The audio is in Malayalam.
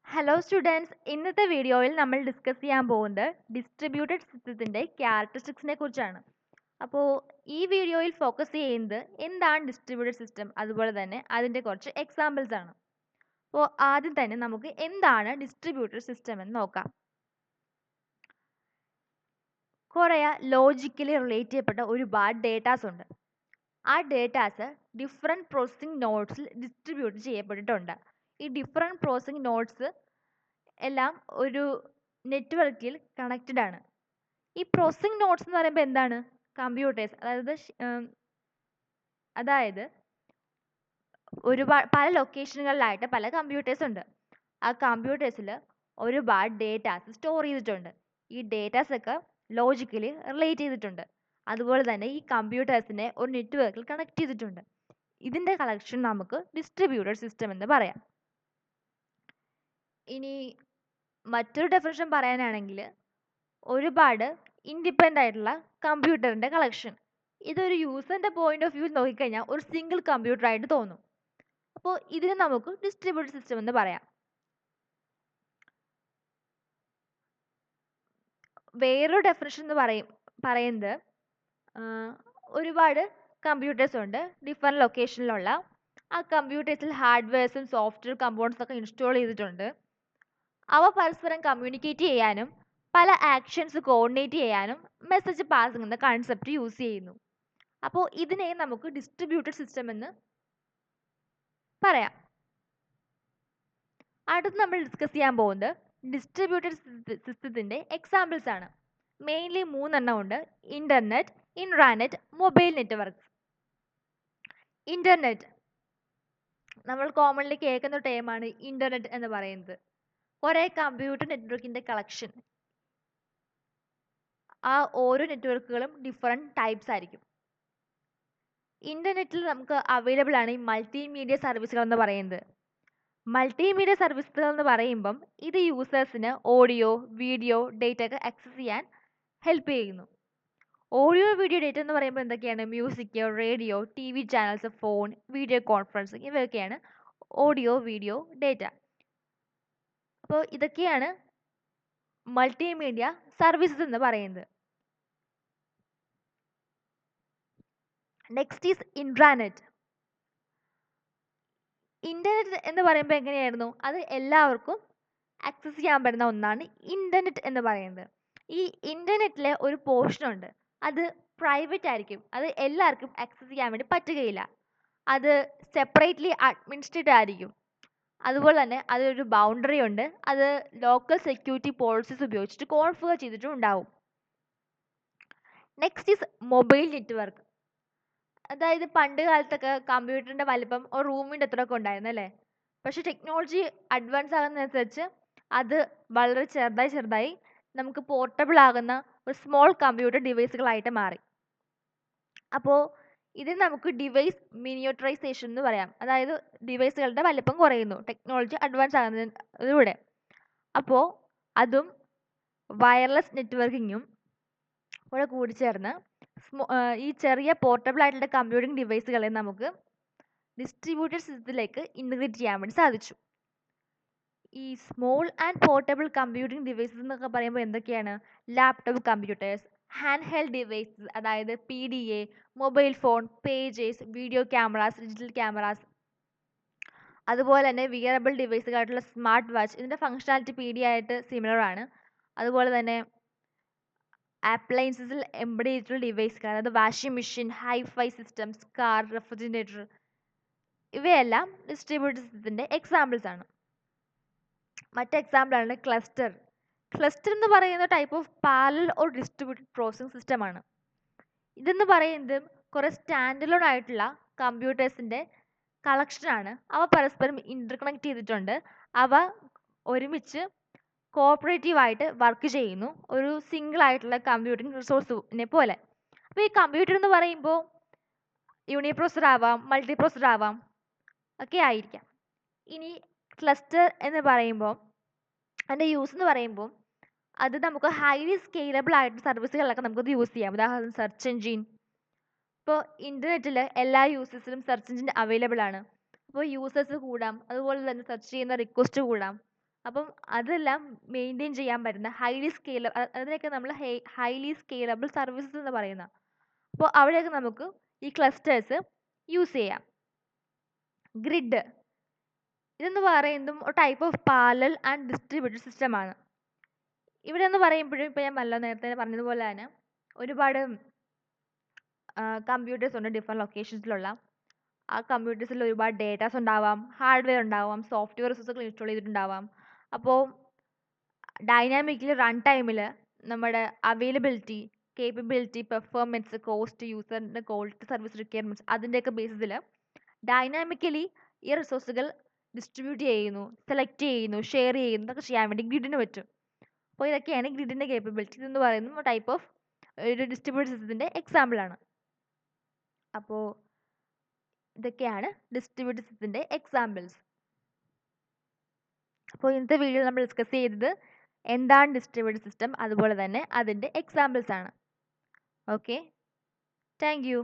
ഹലോ സ്റ്റുഡൻസ്, ഇന്നത്തെ വീഡിയോയിൽ നമ്മൾ ഡിസ്കസ് ചെയ്യാൻ പോകുന്നത് ഡിസ്ട്രിബ്യൂട്ടഡ് സിസ്റ്റത്തിൻ്റെ ക്യാരക്ടറിസ്റ്റിക്സിനെ കുറിച്ചാണ്. അപ്പോൾ ഈ വീഡിയോയിൽ ഫോക്കസ് ചെയ്യുന്നത് എന്താണ് ഡിസ്ട്രിബ്യൂട്ടഡ് സിസ്റ്റം, അതുപോലെ തന്നെ അതിൻ്റെ കുറച്ച് എക്സാമ്പിൾസ് ആണ്. അപ്പോൾ ആദ്യം തന്നെ നമുക്ക് എന്താണ് ഡിസ്ട്രിബ്യൂട്ടഡ് സിസ്റ്റം എന്ന് നോക്കാം. കുറേ ലോജിക്കലി റിലേറ്റ് ചെയ്യപ്പെട്ട ഒരുപാട് ഡേറ്റാസ് ഉണ്ട്. ആ ഡേറ്റാസ് ഡിഫറെൻറ്റ് പ്രോസസ്സിംഗ് നോഡ്സിൽ ഡിസ്ട്രിബ്യൂട്ട് ചെയ്യപ്പെട്ടിട്ടുണ്ട്. ഈ ഡിഫറെൻറ്റ് പ്രോസസ്സിംഗ് നോഡ്സ് എല്ലാം ഒരു നെറ്റ്വർക്കിൽ കണക്റ്റഡ് ആണ്. ഈ പ്രോസസ്സിംഗ് നോഡ്സ് എന്ന് പറയുമ്പോൾ എന്താണ്? കമ്പ്യൂട്ടേഴ്സ്, അതായത് ഒരുപാട് പല ലൊക്കേഷനുകളിലായിട്ട് പല കമ്പ്യൂട്ടേഴ്സ് ഉണ്ട്. ആ കമ്പ്യൂട്ടേഴ്സിൽ ഒരുപാട് ഡേറ്റാസ് സ്റ്റോർ ചെയ്തിട്ടുണ്ട്. ഈ ഡേറ്റാസ് ഒക്കെ ലോജിക്കലി റിലേറ്റ് ചെയ്തിട്ടുണ്ട്. അതുപോലെ തന്നെ ഈ കമ്പ്യൂട്ടേഴ്സിനെ ഒരു നെറ്റ്വർക്കിൽ കണക്ട് ചെയ്തിട്ടുണ്ട്. ഇതിൻ്റെ കളക്ഷൻ നമുക്ക് ഡിസ്ട്രിബ്യൂട്ടഡ് സിസ്റ്റം എന്ന് പറയാം. ഇനി മറ്റൊരു ഡെഫിനിഷൻ പറയാനാണെങ്കിൽ ഒരുപാട് ഇൻഡിപെൻഡൻ്റ് ആയിട്ടുള്ള കമ്പ്യൂട്ടറിൻ്റെ കളക്ഷൻ. ഇതൊരു യൂസറിൻ്റെ പോയിന്റ് ഓഫ് വ്യൂ നോക്കിക്കഴിഞ്ഞാൽ ഒരു സിംഗിൾ കമ്പ്യൂട്ടർ ആയിട്ട് തോന്നും. അപ്പോൾ ഇതിന് നമുക്ക് ഡിസ്ട്രിബ്യൂട്ടഡ് സിസ്റ്റം എന്ന് പറയാം. വേറൊരു ഡെഫിനിഷൻ എന്ന് പറയുന്നത് ഒരുപാട് കമ്പ്യൂട്ടേഴ്സ് ഉണ്ട് ഡിഫറെൻറ്റ് ലൊക്കേഷനിലുള്ള. ആ കമ്പ്യൂട്ടേഴ്സിൽ ഹാർഡ്വെയർസും സോഫ്റ്റ്വെയർ കമ്പോണൻസ് ഒക്കെ ഇൻസ്റ്റാൾ ചെയ്തിട്ടുണ്ട്. അവ പരസ്പരം കമ്മ്യൂണിക്കേറ്റ് ചെയ്യാനും പല ആക്ഷൻസ് കോർഡിനേറ്റ് ചെയ്യാനും മെസ്സേജ് പാസിംഗ് എന്ന കൺസെപ്റ്റ് യൂസ് ചെയ്യുന്നു. അപ്പോൾ ഇതിനെ നമുക്ക് ഡിസ്ട്രിബ്യൂട്ടഡ് സിസ്റ്റം എന്ന് പറയാം. അടുത്ത് നമ്മൾ ഡിസ്കസ് ചെയ്യാൻ പോകുന്നത് ഡിസ്ട്രിബ്യൂട്ടഡ് സിസ്റ്റത്തിൻ്റെ എക്സാമ്പിൾസ് ആണ്. മെയിൻലി 3 എണ്ണം ഉണ്ട്: internet, intranet, mobile networks. Internet നമ്മൾ കോമൺലി കേൾക്കുന്ന ടേമാണ് ഇൻ്റർനെറ്റ് എന്ന് പറയുന്നത്. കുറേ കമ്പ്യൂട്ടർ നെറ്റ്വർക്കിൻ്റെ കളക്ഷൻ. ആ ഓരോ നെറ്റ്വർക്കുകളും ഡിഫറെൻറ്റ് ടൈപ്സ് ആയിരിക്കും. ഇൻ്റർനെറ്റിൽ നമുക്ക് അവൈലബിൾ ആണ് ഈ മൾട്ടിമീഡിയ സർവീസുകൾ എന്ന് പറയുന്നത്. മൾട്ടിമീഡിയ സർവീസുകൾ എന്ന് പറയുമ്പം ഇത് യൂസേഴ്സിന് ഓഡിയോ, വീഡിയോ, ഡേറ്റ ഒക്കെ ആക്സസ് ചെയ്യാൻ ഹെൽപ്പ് ചെയ്യുന്നു. ഓഡിയോ, വീഡിയോ, ഡേറ്റ എന്ന് പറയുമ്പോൾ എന്തൊക്കെയാണ്? Music, radio, TV channels, phone, video conferencing, ഇവയൊക്കെയാണ് ഓഡിയോ, വീഡിയോ, ഡേറ്റ. അപ്പോൾ ഇതൊക്കെയാണ് മൾട്ടിമീഡിയ സർവീസസ് എന്ന് പറയുന്നത്. Next is intranet. ഇൻ്റർനെറ്റ് എന്ന് പറയുമ്പോൾ എങ്ങനെയായിരുന്നു? അത് എല്ലാവർക്കും ആക്സസ് ചെയ്യാൻ പറ്റുന്ന ഒന്നാണ് ഇൻ്റർനെറ്റ് എന്ന് പറയുന്നത്. ഈ ഇൻ്റർനെറ്റിലെ ഒരു പോർഷനുണ്ട്, അത് പ്രൈവറ്റ് ആയിരിക്കും. അത് എല്ലാവർക്കും ആക്സസ് ചെയ്യാൻ വേണ്ടി പറ്റുകയില്ല. അത് സെപ്പറേറ്റ്ലി അഡ്മിനിസ്ട്രേറ്റഡ് ആയിരിക്കും. അതുപോലെ തന്നെ അതിലൊരു ബൗണ്ടറി ഉണ്ട്. അത് ലോക്കൽ സെക്യൂരിറ്റി പോളിസീസ് ഉപയോഗിച്ചിട്ട് കോൺഫിഗർ ചെയ്തിട്ടും ഉണ്ടാവും. Next is mobile network. അതായത് പണ്ട് കാലത്തൊക്കെ കമ്പ്യൂട്ടറിൻ്റെ വലിപ്പം ഒരു റൂമിൻ്റെ അത്രയൊക്കെ ഉണ്ടായിരുന്നു അല്ലേ? പക്ഷേ ടെക്നോളജി അഡ്വാൻസ് ആകുന്നതനുസരിച്ച് അത് വളരെ ചെറുതായി നമുക്ക് പോർട്ടബിൾ ആകുന്ന ഒരു സ്മോൾ കമ്പ്യൂട്ടർ ഡിവൈസുകളായിട്ട് മാറി. അപ്പോൾ ഇതിന് നമുക്ക് ഡിവൈസ് മിനിയേച്ചറൈസേഷൻ എന്ന് പറയാം. അതായത് ഡിവൈസുകളുടെ വലിപ്പം കുറയുന്നു ടെക്നോളജി അഡ്വാൻസ് ആകുന്നതിലൂടെ. അപ്പോൾ അതും വയർലെസ് നെറ്റ്വർക്കിങ്ങും കൂടെ കൂടിച്ചേർന്ന് ഈ ചെറിയ പോർട്ടബിൾ ആയിട്ടുള്ള കമ്പ്യൂട്ടിംഗ് ഡിവൈസുകളെ നമുക്ക് ഡിസ്ട്രിബ്യൂട്ടഡ് സിസ്റ്റത്തിലേക്ക് ഇൻറ്റഗ്രേറ്റ് ചെയ്യാൻ വേണ്ടി സാധിച്ചു. ഈ small and portable computing devices എന്നൊക്കെ പറയുമ്പോൾ എന്തൊക്കെയാണ്? Laptop computers, hand held devices, അതായത് PDA, mobile phone, pagers, video cameras, digital cameras. അതുപോലെ തന്നെ വിയറബിൾ ഡിവൈസുകളായിട്ടുള്ള സ്മാർട്ട് വാച്ച്, ഇതിൻ്റെ ഫങ്ഷനാലിറ്റി PDA ആയിട്ട് സിമിലർ ആണ്. അതുപോലെ തന്നെ അപ്ലയൻസസിൽ എംബഡ് ചെയ്തിട്ടുള്ള ഡിവൈസുകൾ, അതായത് washing machine, hifi systems, car, refrigerator, ഇവയെല്ലാം ഡിസ്ട്രിബ്യൂട്ടഡ് സിസ്റ്റത്തിൻ്റെ എക്സാമ്പിൾസ് ആണ്. മറ്റേ എക്സാമ്പിളാണ് ക്ലസ്റ്റർ. ക്ലസ്റ്റർ എന്ന് പറയുന്ന type of parallel or distributed processing സിസ്റ്റമാണ്. ഇതെന്ന് പറയുന്നത് കുറേ സ്റ്റാൻഡലോൺ ആയിട്ടുള്ള കമ്പ്യൂട്ടേഴ്സിൻ്റെ കളക്ഷനാണ്. അവ പരസ്പരം ഇൻ്റർകണക്ട് ചെയ്തിട്ടുണ്ട്. അവ ഒരുമിച്ച് കോഓപ്പറേറ്റീവായിട്ട് വർക്ക് ചെയ്യുന്നു, ഒരു സിംഗിൾ ആയിട്ടുള്ള കമ്പ്യൂട്ടിംഗ് റിസോഴ്സിനെ പോലെ. അപ്പോൾ ഈ കമ്പ്യൂട്ടർ എന്ന് പറയുമ്പോൾ യൂണിപ്രോസസർ ആവാം, മൾട്ടി പ്രോസസർ ആവാം, ഒക്കെ ആയിരിക്കാം. ഇനി ക്ലസ്റ്റർ എന്ന് പറയുമ്പോൾ അതിൻ്റെ യൂസ് എന്ന് പറയുമ്പോൾ അത് നമുക്ക് ഹൈലി സ്കെയിലബിൾ ആയിട്ട് സർവീസുകളിലൊക്കെ നമുക്കത് യൂസ് ചെയ്യാം. ഉദാഹരണം സെർച്ച് എൻജിൻ. ഇപ്പോൾ ഇൻ്റർനെറ്റിൽ എല്ലാ യൂസേഴ്സിലും സെർച്ച് എൻജിൻ അവൈലബിൾ ആണ്. അപ്പോൾ യൂസേഴ്സ് കൂടാം, അതുപോലെ തന്നെ സെർച്ച് ചെയ്യുന്ന റിക്വസ്റ്റ് കൂടാം. അപ്പം അതെല്ലാം മെയിൻറ്റെയിൻ ചെയ്യാൻ പറ്റുന്ന അതിനെയൊക്കെ നമ്മൾ ഹൈലി സ്കെയിലബിൾ സർവീസസ് എന്ന് പറയുന്ന. അപ്പോൾ അവിടെയൊക്കെ നമുക്ക് ഈ ക്ലസ്റ്റേഴ്സ് യൂസ് ചെയ്യാം. ഗ്രിഡ് ഇതെന്ന് പറയുന്നതും ഒരു type of parallel and distributed സിസ്റ്റമാണ്. ഇവിടെ എന്ന് പറയുമ്പോഴും ഇപ്പോൾ ഞാൻ നേരത്തെ പറഞ്ഞതുപോലെ തന്നെ ഒരുപാട് കമ്പ്യൂട്ടേഴ്സ് ഉണ്ട് ഡിഫറെൻറ്റ് ലൊക്കേഷൻസിലുള്ള. ആ കമ്പ്യൂട്ടേഴ്സിൽ ഒരുപാട് ഡേറ്റാസ് ഉണ്ടാവാം, ഹാർഡ്വെയർ ഉണ്ടാവാം, സോഫ്റ്റ്വെയർ റിസോഴ്സുകൾ ഇൻസ്റ്റാൾ ചെയ്തിട്ടുണ്ടാവാം. അപ്പോൾ ഡൈനാമിക്കലി റൺ ടൈമിൽ നമ്മുടെ അവൈലബിലിറ്റി, കേപ്പബിലിറ്റി, പെർഫോമൻസ്, കോസ്റ്റ്, യൂസറിൻ്റെ ക്വാളിറ്റി, സർവീസ് റിക്വയർമെൻറ്റ്സ് അതിൻ്റെയൊക്കെ ബേസിസിൽ ഡൈനാമിക്കലി ഈ റിസോഴ്സുകൾ ഡിസ്ട്രിബ്യൂട്ട് ചെയ്യുന്നു, സെലക്ട് ചെയ്യുന്നു, ഷെയർ ചെയ്യുന്നു, ഇതൊക്കെ ചെയ്യാൻ വേണ്ടി ഗ്രിഡിന് പറ്റും. അപ്പോൾ ഇതൊക്കെയാണ് ഗ്രിഡിൻ്റെ കേപ്പബിലിറ്റി എന്ന് പറയുന്ന ടൈപ്പ് ഓഫ് ഒരു ഡിസ്ട്രിബ്യൂട്ടഡ് സിസ്റ്റത്തിൻ്റെ എക്സാമ്പിളാണ്. അപ്പോൾ ഇതൊക്കെയാണ് ഡിസ്ട്രിബ്യൂട്ടഡ് സിസ്റ്റത്തിൻ്റെ എക്സാമ്പിൾസ്. അപ്പോൾ ഇന്നത്തെ വീഡിയോ നമ്മൾ ഡിസ്കസ് ചെയ്തത് എന്താണ് ഡിസ്ട്രിബ്യൂട്ടഡ് സിസ്റ്റം, അതുപോലെ തന്നെ അതിൻ്റെ എക്സാമ്പിൾസ് ആണ്. Okay, thank you.